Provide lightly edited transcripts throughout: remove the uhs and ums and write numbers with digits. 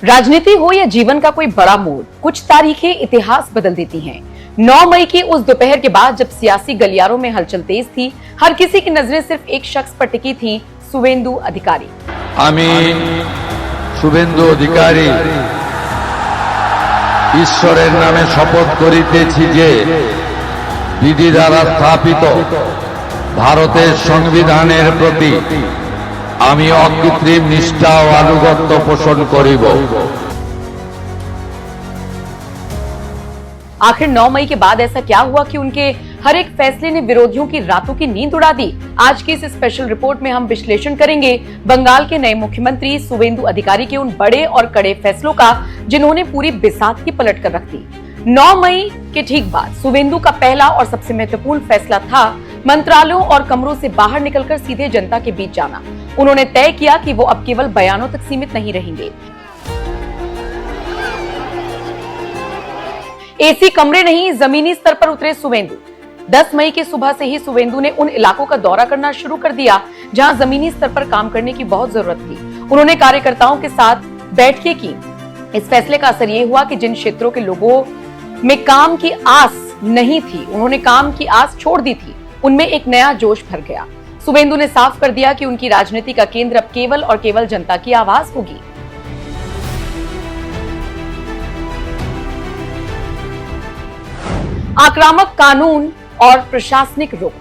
राजनीति हो या जीवन का कोई बड़ा मोड़, कुछ तारीखें इतिहास बदल देती हैं। 9 मई की उस दोपहर के बाद जब सियासी गलियारों में हलचल तेज थी, हर किसी की नजरें सिर्फ एक शख्स पर टिकी थी, शुभेंदु अधिकारी। शुभेंदु अधिकारी ईश्वरेर नामे शपथ करितेछि जे विधि द्वारा स्थापित भारतेर संविधानेर प्रति आमी अकृत्रिम निष्ठा और आनुगत्य पोषण करिब। आखिर 9 मई के बाद ऐसा क्या हुआ कि उनके हर एक फैसले ने विरोधियों की रातों की नींद उड़ा दी? आज की इस स्पेशल रिपोर्ट में हम विश्लेषण करेंगे बंगाल के नए मुख्यमंत्री शुभेंदु अधिकारी के उन बड़े और कड़े फैसलों का जिन्होंने पूरी बिसात ही पलट कर रख दी। 9 मई के ठीक बाद शुभेंदु का पहला और सबसे महत्वपूर्ण फैसला था मंत्रालयों और कमरों से बाहर निकलकर सीधे जनता के बीच जाना। उन्होंने तय किया कि वो अब केवल बयानों तक सीमित नहीं रहेंगे। एसी कमरे नहीं, जमीनी स्तर पर उतरे शुभेंदु। 10 मई की सुबह से ही शुभेंदु ने उन इलाकों का दौरा करना शुरू कर दिया जहां जमीनी स्तर पर काम करने की बहुत जरूरत थी। उन्होंने कार्यकर्ताओं के साथ बैठकें की। इस फैसले का असर ये हुआ कि जिन क्षेत्रों के लोगों में काम की आस नहीं थी, उन्होंने काम की आस छोड़ दी थी, उनमें एक नया जोश भर गया। शुभेंदु ने साफ कर दिया कि उनकी राजनीति का केंद्र अब केवल और केवल जनता की आवाज होगी। आक्रामक कानून और प्रशासनिक रुख।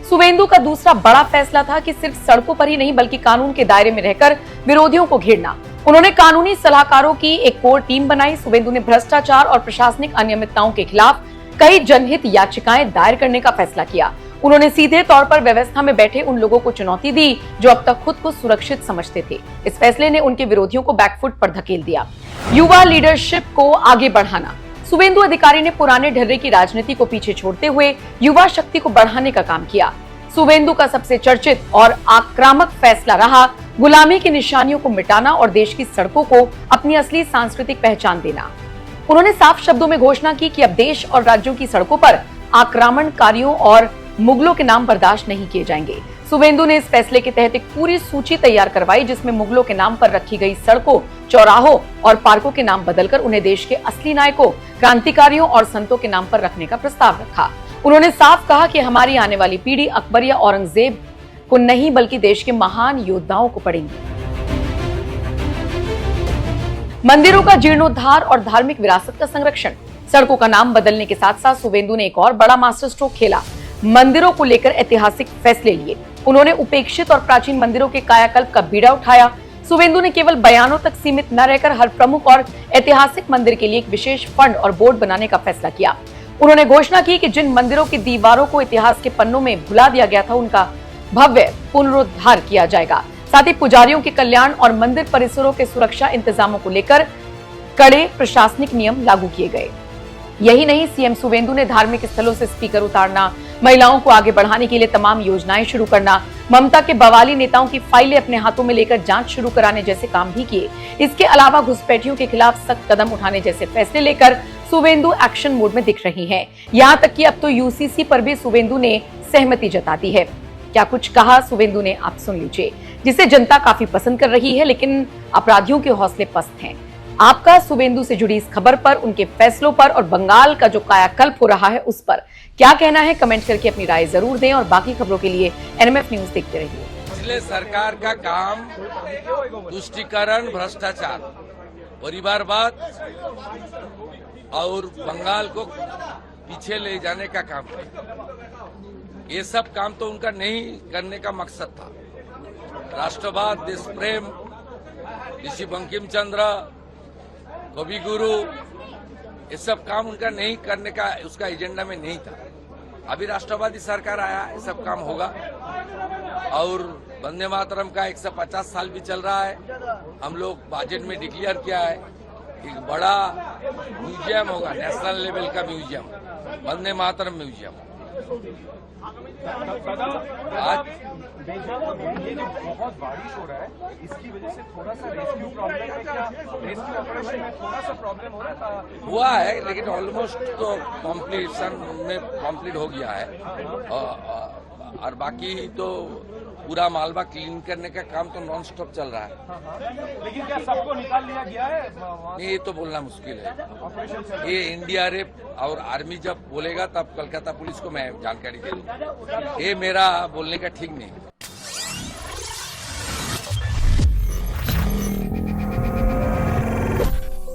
शुभेंदु का दूसरा बड़ा फैसला था कि सिर्फ सड़कों पर ही नहीं बल्कि कानून के दायरे में रहकर विरोधियों को घेरना। उन्होंने कानूनी सलाहकारों की एक कोर टीम बनाई। शुभेंदु ने भ्रष्टाचार और प्रशासनिक अनियमितताओं के खिलाफ कई जनहित याचिकाएं दायर करने का फैसला किया। उन्होंने सीधे तौर पर व्यवस्था में बैठे उन लोगों को चुनौती दी जो अब तक खुद को सुरक्षित समझते थे। इस फैसले ने उनके विरोधियों को बैकफुट पर धकेल दिया। युवा लीडरशिप को आगे बढ़ाना। शुभेंदु अधिकारी ने पुराने ढर्रे की राजनीति को पीछे छोड़ते हुए युवा शक्ति को बढ़ाने का काम किया। शुभेंदु का सबसे चर्चित और आक्रामक फैसला रहा गुलामी की निशानियों को मिटाना और देश की सड़कों को अपनी असली सांस्कृतिक पहचान देना। उन्होंने साफ शब्दों में घोषणा की कि अब देश और राज्यों की सड़कों पर आक्रमणकारियों और मुगलों के नाम बर्दाश्त नहीं किए जाएंगे। शुभेंदु ने इस फैसले के तहत एक पूरी सूची तैयार करवाई जिसमें मुगलों के नाम पर रखी गई सड़कों, चौराहों और पार्कों के नाम बदलकर उन्हें देश के असली नायकों, क्रांतिकारियों और संतों के नाम पर रखने का प्रस्ताव रखा। उन्होंने साफ कहा कि हमारी आने वाली पीढ़ी अकबर या औरंगजेब को नहीं बल्कि देश के महान योद्धाओं को पढ़ेंगी। मंदिरों का जीर्णोद्धार और धार्मिक विरासत का संरक्षण। सड़कों का नाम बदलने के साथ साथ शुभेंदु ने एक और बड़ा मास्टर स्ट्रोक खेला। मंदिरों को लेकर ऐतिहासिक फैसले लिए। उन्होंने उपेक्षित और प्राचीन मंदिरों के कायाकल्प का बीड़ा उठाया। शुभेंदु ने केवल बयानों तक सीमित न रहकर हर प्रमुख और ऐतिहासिक मंदिर के लिए एक विशेष फंड और बोर्ड बनाने का फैसला किया। उन्होंने घोषणा की कि जिन मंदिरों की दीवारों को इतिहास के पन्नों में भुला दिया गया था, उनका भव्य पुनरुद्धार किया जाएगा। साथ ही पुजारियों के कल्याण और मंदिर परिसरों के सुरक्षा इंतजामों को लेकर कड़े प्रशासनिक नियम लागू किए गए। यही नहीं, सीएम शुभेंदु ने धार्मिक स्थलों से स्पीकर उतारना, महिलाओं को आगे बढ़ाने के लिए तमाम योजनाएं शुरू करना, ममता के बवाली नेताओं की फाइलें अपने हाथों में लेकर जांच शुरू कराने जैसे काम भी किए। इसके अलावा घुसपैठियों के खिलाफ सख्त कदम उठाने जैसे फैसले लेकर शुभेंदु एक्शन मोड में दिख रही हैं। यहाँ तक कि अब तो यूसीसी पर भी शुभेंदु ने सहमति जता दी है। क्या कुछ कहा शुभेंदु ने, आप सुन लीजिए, जिसे जनता काफी पसंद कर रही है, लेकिन अपराधियों के हौसले पस्त हैं। आपका शुभेंदु से जुड़ी इस खबर पर, उनके फैसलों पर और बंगाल का जो कायाकल्प हो रहा है उस पर क्या कहना है, कमेंट करके अपनी राय जरूर दें और बाकी खबरों के लिए एनएमएफ न्यूज देखते रहिए। पिछले सरकार का काम तुष्टीकरण, भ्रष्टाचार, परिवारवाद और बंगाल को पीछे ले जाने का काम किया। ये सब काम तो उनका नहीं करने का मकसद था। राष्ट्रवाद, देश प्रेम, ऋषि बंकिम चंद्र, कवि गुरु, ये सब काम उनका नहीं करने का, उसका एजेंडा में नहीं था। अभी राष्ट्रवादी सरकार आया, ये सब काम होगा। और वंदे मातरम का 150 साल भी चल रहा है। हम लोग बजट में डिक्लेयर किया है एक बड़ा म्यूजियम होगा, नेशनल लेवल का म्यूजियम, वंदे मातरम म्यूजियम। आज ये जो बहुत बारिश हो रहा है, इसकी वजह से थोड़ा सा रेस्क्यू प्रॉब्लम है क्या? रेस्क्यू ऑपरेशन में थोड़ा सा प्रॉब्लम हो रहा था, हुआ है, लेकिन ऑलमोस्ट तो कंप्लीट हो गया है। और बाकी तो पूरा मालवा क्लीन करने का काम तो नॉन स्टॉप चल रहा है। लेकिन क्या सबको निकाल लिया गया है वहाँ से? ये तो बोलना मुश्किल है। ऑपरेशन चल रहा है। ये एनडीआरएफ और आर्मी जब बोलेगा तब कोलकाता पुलिस को मैं जानकारी दे दूंगा। ये मेरा बोलने का ठीक नहीं।